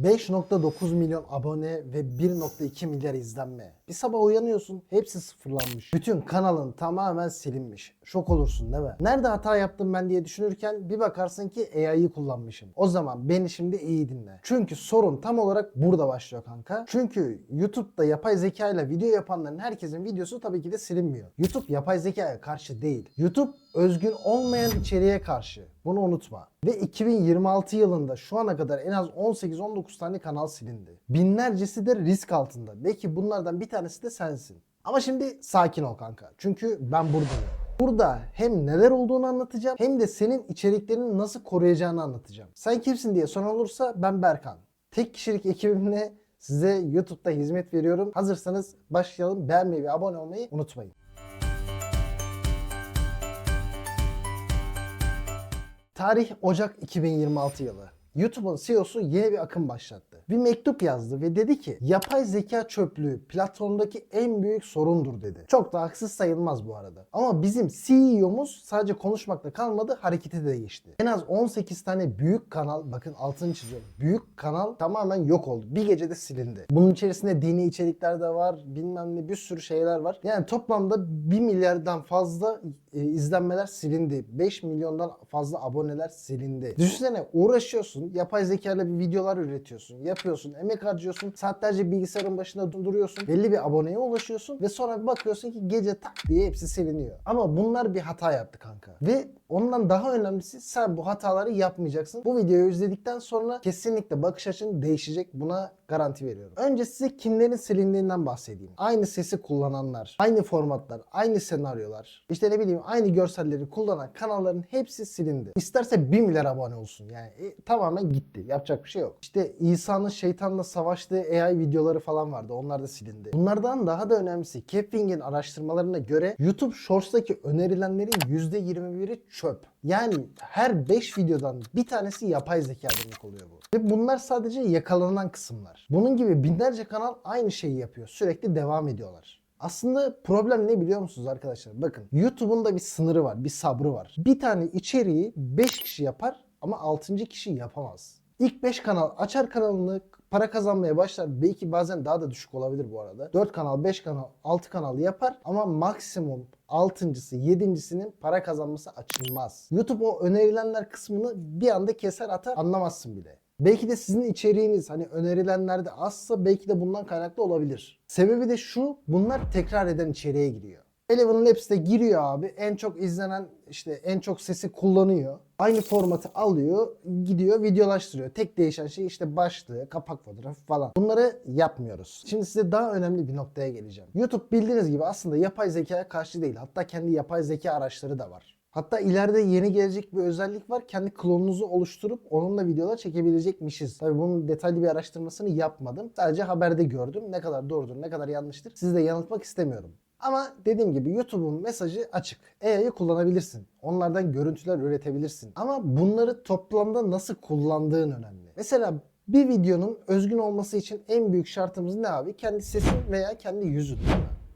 5.9 milyon abone ve 1.2 milyar izlenme. Bir sabah uyanıyorsun, hepsi sıfırlanmış. Bütün kanalın tamamen silinmiş. Şok olursun değil mi? Nerede hata yaptım ben diye düşünürken bir bakarsın ki AI'yi kullanmışım. O zaman beni şimdi iyi dinle. Çünkü sorun tam olarak burada başlıyor kanka. Çünkü YouTube'da yapay zeka ile video yapanların herkesin videosu tabii ki de silinmiyor. YouTube yapay zekaya karşı değil. YouTube özgün olmayan içeriğe karşı. Bunu unutma. Ve 2026 yılında şu ana kadar en az 18-19 tane kanal silindi. Binlercesi de risk altında. Belki bunlardan bir tanesi de sensin. Ama şimdi sakin ol kanka. Çünkü ben buradayım. Burada hem neler olduğunu anlatacağım hem de senin içeriklerini nasıl koruyacağını anlatacağım. Sen kimsin diye soran olursa ben Berkan. Tek kişilik ekibimle size YouTube'da hizmet veriyorum. Hazırsanız başlayalım. Beğenmeyi ve abone olmayı unutmayın. Tarih Ocak 2026 yılı. YouTube'un CEO'su yeni bir akım başlattı. Bir mektup yazdı ve dedi ki yapay zeka çöplüğü platformdaki en büyük sorundur dedi. Çok da haksız sayılmaz bu arada. Ama bizim CEO'muz sadece konuşmakla kalmadı, harekete de geçti. En az 18 tane büyük kanal, bakın altını çiziyorum, büyük kanal tamamen yok oldu. Bir gecede silindi. Bunun içerisinde dini içerikler de var, bilmem ne bir sürü şeyler var. Yani toplamda 1 milyardan fazla izlenmeler silindi. 5 milyondan fazla aboneler silindi. Düşünsene, uğraşıyorsun, yapay zeka ile bir videolar üretiyorsun, yapıyorsun, emek harcıyorsun, saatlerce bilgisayarın başında duruyorsun, belli bir aboneye ulaşıyorsun ve sonra bir bakıyorsun ki gece tak diye hepsi siliniyor. Ama bunlar bir hata yaptı kanka. Ve ondan daha önemlisi, sen bu hataları yapmayacaksın. Bu videoyu izledikten sonra kesinlikle bakış açın değişecek. Buna garanti veriyorum. Önce size kimlerin silindiğinden bahsedeyim. Aynı sesi kullananlar, aynı formatlar, aynı senaryolar, işte ne bileyim aynı görselleri kullanan kanalların hepsi silindi. İsterse 1 milyar abone olsun. Yani tamamen gitti. Yapacak bir şey yok. İşte İsa'nın şeytanla savaştığı AI videoları falan vardı. Onlar da silindi. Bunlardan daha da önemlisi, Kepwing'in araştırmalarına göre YouTube Shorts'taki önerilenlerin %21'i çöp. Yani her 5 videodan bir tanesi yapay zeka demek oluyor bu. Ve bunlar sadece yakalanan kısımlar. Bunun gibi binlerce kanal aynı şeyi yapıyor. Sürekli devam ediyorlar. Aslında problem ne biliyor musunuz arkadaşlar? Bakın, YouTube'un da bir sınırı var, bir sabrı var. Bir tane içeriği 5 kişi yapar ama 6. kişi yapamaz. İlk 5 kanal açar kanalını, para kazanmaya başlar. Belki bazen daha da düşük olabilir bu arada. 4 kanal, 5 kanal, 6 kanal yapar ama maksimum 6.'sı, 7.'sinin para kazanması açılmaz. YouTube o önerilenler kısmını bir anda keser atar, anlamazsın bile. Belki de sizin içeriğiniz hani önerilenlerde azsa belki de bundan kaynaklı olabilir. Sebebi de şu, bunlar tekrar eden içeriğe giriyor. Eleven'ın hepsi de giriyor abi. En çok izlenen, işte en çok sesi kullanıyor. Aynı formatı alıyor, gidiyor, videolaştırıyor. Tek değişen şey işte başlığı, kapak fotoğrafı falan. Bunları yapmıyoruz. Şimdi size daha önemli bir noktaya geleceğim. YouTube bildiğiniz gibi aslında yapay zekaya karşı değil. Hatta kendi yapay zeka araçları da var. Hatta ileride yeni gelecek bir özellik var. Kendi klonunuzu oluşturup onunla videolar çekebilecekmişiz. Tabii bunun detaylı bir araştırmasını yapmadım. Sadece haberde gördüm. Ne kadar doğrudur, ne kadar yanlıştır sizi de yanıltmak istemiyorum. Ama dediğim gibi YouTube'un mesajı açık. AI'yı kullanabilirsin. Onlardan görüntüler üretebilirsin. Ama bunları toplamda nasıl kullandığın önemli. Mesela bir videonun özgün olması için en büyük şartımız ne abi? Kendi sesin veya kendi yüzün.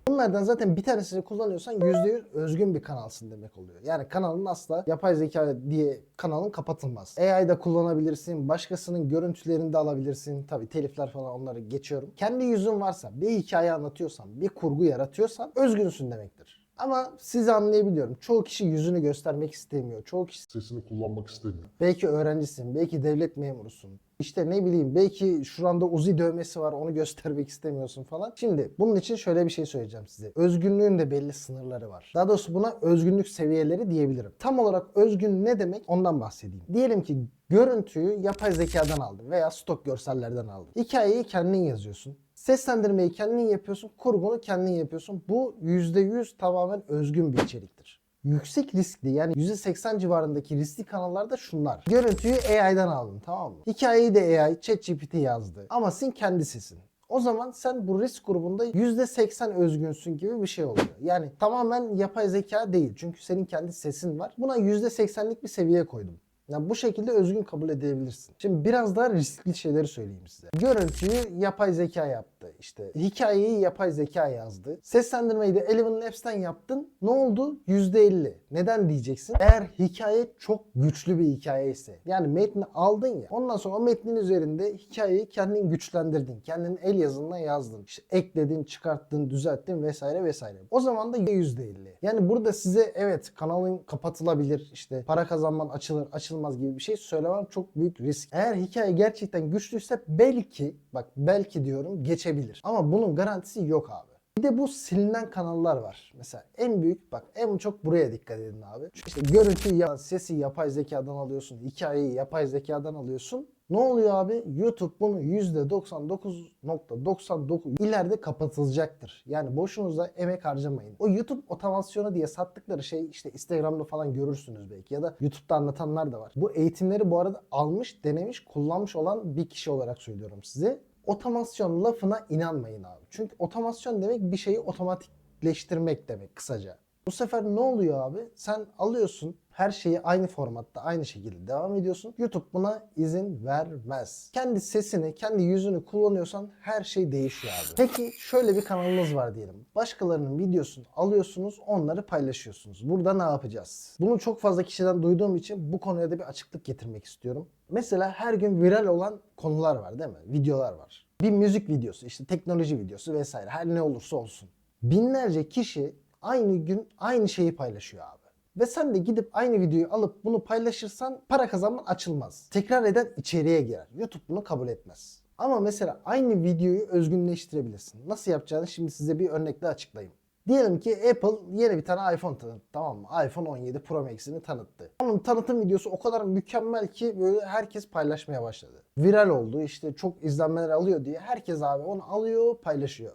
Bunlardan zaten bir tanesini kullanıyorsan %100 özgün bir kanalsın demek oluyor. Yani kanalın asla yapay zeka diye kanalın kapatılmaz. AI'da kullanabilirsin, başkasının görüntülerini de alabilirsin. Tabii telifler falan, onları geçiyorum. Kendi yüzün varsa, bir hikaye anlatıyorsan, bir kurgu yaratıyorsan özgünsün demektir. Ama sizi anlayabiliyorum. Çoğu kişi yüzünü göstermek istemiyor. Çoğu kişi Sesini kullanmak istemiyor. belki öğrencisin, belki devlet memurusun. İşte ne bileyim, belki şuranda Uzi dövmesi var, onu göstermek istemiyorsun falan. Şimdi bunun için şöyle bir şey söyleyeceğim size. Özgünlüğün de belli sınırları var. Daha doğrusu buna özgünlük seviyeleri diyebilirim. Tam olarak özgün ne demek, ondan bahsedeyim. Diyelim ki görüntüyü yapay zekadan aldın veya stok görsellerden aldın. Hikayeyi kendin yazıyorsun. Seslendirmeyi kendin yapıyorsun, kurgunu kendin yapıyorsun. Bu %100 tamamen özgün bir içeriktir. Yüksek riskli, yani %80 civarındaki riskli kanallarda şunlar. Görüntüyü AI'dan aldın, tamam mı? Hikayeyi de AI, ChatGPT yazdı. Ama sen kendi sesin. O zaman sen bu risk grubunda %80 özgünsün gibi bir şey oluyor. Yani tamamen yapay zeka değil. Çünkü senin kendi sesin var. Buna %80'lik bir seviye koydum. Yani bu şekilde özgün kabul edebilirsin. Şimdi biraz daha riskli şeyleri söyleyeyim size. Görüntüyü yapay zeka yaptı. işte hikayeyi yapay zeka yazdı. Seslendirmeyi de Eleven Labs'ten yaptın. Ne oldu? %50. Neden diyeceksin? Eğer hikaye çok güçlü bir hikaye ise, yani metni aldın ya, ondan sonra o metnin üzerinde hikayeyi kendin güçlendirdin. Kendin el yazınla yazdın. İşte ekledin, çıkarttın, düzelttin vesaire vesaire. O zaman da %50. Yani burada size evet kanalın kapatılabilir, işte para kazanman açılır açılmaz gibi bir şey söylemem çok büyük risk. Eğer hikaye gerçekten güçlüyse belki, bak belki diyorum, geçebilir. Ama bunun garantisi yok abi. Bir de bu silinen kanallar var. Mesela en büyük, bak en çok buraya dikkat edin abi. İşte görüntüyü, sesi yapay zekadan alıyorsun. Hikayeyi yapay zekadan alıyorsun. Ne oluyor abi? YouTube bunu %99.99 ileride kapatılacaktır. Yani boşunuza emek harcamayın. O YouTube otomasyonu diye sattıkları şey, işte Instagram'da falan görürsünüz belki ya da YouTube'da anlatanlar da var. Bu eğitimleri bu arada almış, denemiş, kullanmış olan bir kişi olarak söylüyorum size. Otomasyon lafına inanmayın abi. Çünkü otomasyon demek bir şeyi otomatikleştirmek demek kısaca. Bu sefer ne oluyor abi? Sen alıyorsun, her şeyi aynı formatta, aynı şekilde devam ediyorsun. YouTube buna izin vermez. Kendi sesini, kendi yüzünü kullanıyorsan her şey değişiyor abi. Peki şöyle bir kanalınız var diyelim. Başkalarının videosunu alıyorsunuz, onları paylaşıyorsunuz. Burada ne yapacağız? Bunu çok fazla kişiden duyduğum için bu konuya da bir açıklık getirmek istiyorum. Mesela her gün viral olan konular var değil mi? Videolar var. Bir müzik videosu, işte teknoloji videosu vesaire, her ne olursa olsun. Binlerce kişi aynı gün aynı şeyi paylaşıyor abi. Ve sen de gidip aynı videoyu alıp bunu paylaşırsan para kazanman açılmaz. Tekrar eden içeriye girer. YouTube bunu kabul etmez. Ama mesela aynı videoyu özgünleştirebilirsin. Nasıl yapacağını şimdi size bir örnekle açıklayayım. Diyelim ki Apple yeni bir tane iPhone tanıttı, tamam mı? iPhone 17 Pro Max'ini tanıttı. Onun tanıtım videosu o kadar mükemmel ki böyle herkes paylaşmaya başladı. Viral oldu, işte çok izlenmeler alıyor diye herkes abi onu alıyor, paylaşıyor.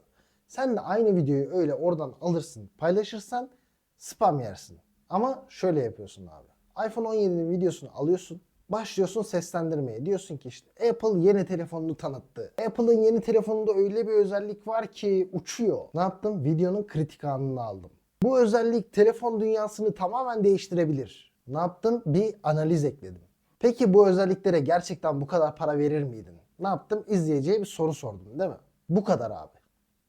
Sen de aynı videoyu öyle oradan alırsın, paylaşırsan spam yersin. Ama şöyle yapıyorsun abi. iPhone 17'nin videosunu alıyorsun. Başlıyorsun seslendirmeye. Diyorsun ki işte Apple yeni telefonunu tanıttı. Apple'ın yeni telefonunda öyle bir özellik var ki uçuyor. Ne yaptım? Videonun kritik anını aldım. Bu özellik telefon dünyasını tamamen değiştirebilir. Ne yaptım? Bir analiz ekledim. Peki bu özelliklere gerçekten bu kadar para verir miydin? Ne yaptım? İzleyiciye bir soru sordum, değil mi? Bu kadar abi.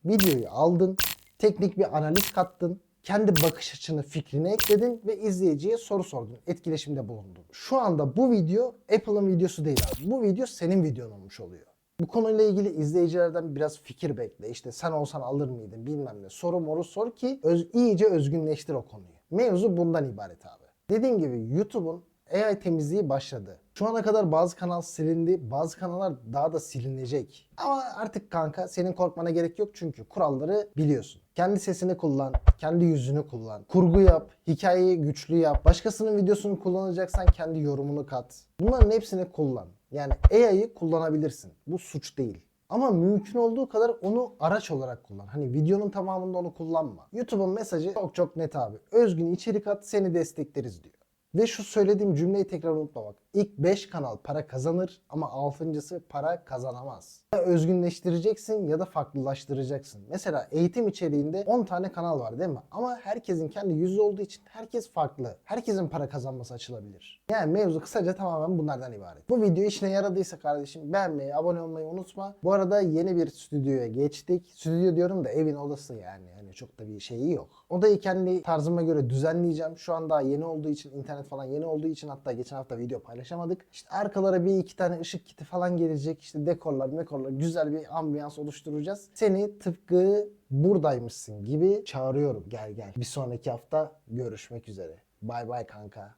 Videoyu aldın, teknik bir analiz kattın, kendi bakış açını, fikrini ekledin ve izleyiciye soru sordun, etkileşimde bulundun. Şu anda bu video Apple'ın videosu değil abi. Bu video senin videon olmuş oluyor. Bu konuyla ilgili izleyicilerden biraz fikir bekle. İşte sen olsan alır mıydın bilmem ne. Soru moru sor ki iyice özgünleştir o konuyu. Mevzu bundan ibaret abi. Dediğim gibi YouTube'un AI temizliği başladı. Şu ana kadar bazı kanal silindi, bazı kanallar daha da silinecek. Ama artık kanka senin korkmana gerek yok çünkü kuralları biliyorsun. Kendi sesini kullan, kendi yüzünü kullan, kurgu yap, hikayeyi güçlü yap, başkasının videosunu kullanacaksan kendi yorumunu kat. Bunların hepsini kullan. Yani AI'yı kullanabilirsin. Bu suç değil. Ama mümkün olduğu kadar onu araç olarak kullan. Hani videonun tamamında onu kullanma. YouTube'un mesajı çok çok net abi. Özgün içerik at, seni destekleriz diyor. Ve şu söylediğim cümleyi tekrar unutma bak. İlk 5 kanal para kazanır ama 6.'sı para kazanamaz. Ya özgünleştireceksin ya da farklılaştıracaksın. Mesela eğitim içeriğinde 10 tane kanal var değil mi? Ama herkesin kendi yüzü olduğu için herkes farklı. Herkesin para kazanması açılabilir. Yani mevzu kısaca tamamen bunlardan ibaret. Bu video işine yaradıysa kardeşim beğenmeyi, abone olmayı unutma. Bu arada yeni bir stüdyoya geçtik. Stüdyo diyorum da evin odası yani. Hani çok da bir şeyi yok. Odayı kendi tarzıma göre düzenleyeceğim. Şu an daha yeni olduğu için, internet falan yeni olduğu için, hatta geçen hafta video paylaşamadık. İşte arkalara bir iki tane ışık kiti falan gelecek. İşte dekorlar, güzel bir ambiyans oluşturacağız. Seni tıpkı buradaymışsın gibi çağırıyorum. Gel gel. Bir sonraki hafta görüşmek üzere. Bay bay kanka.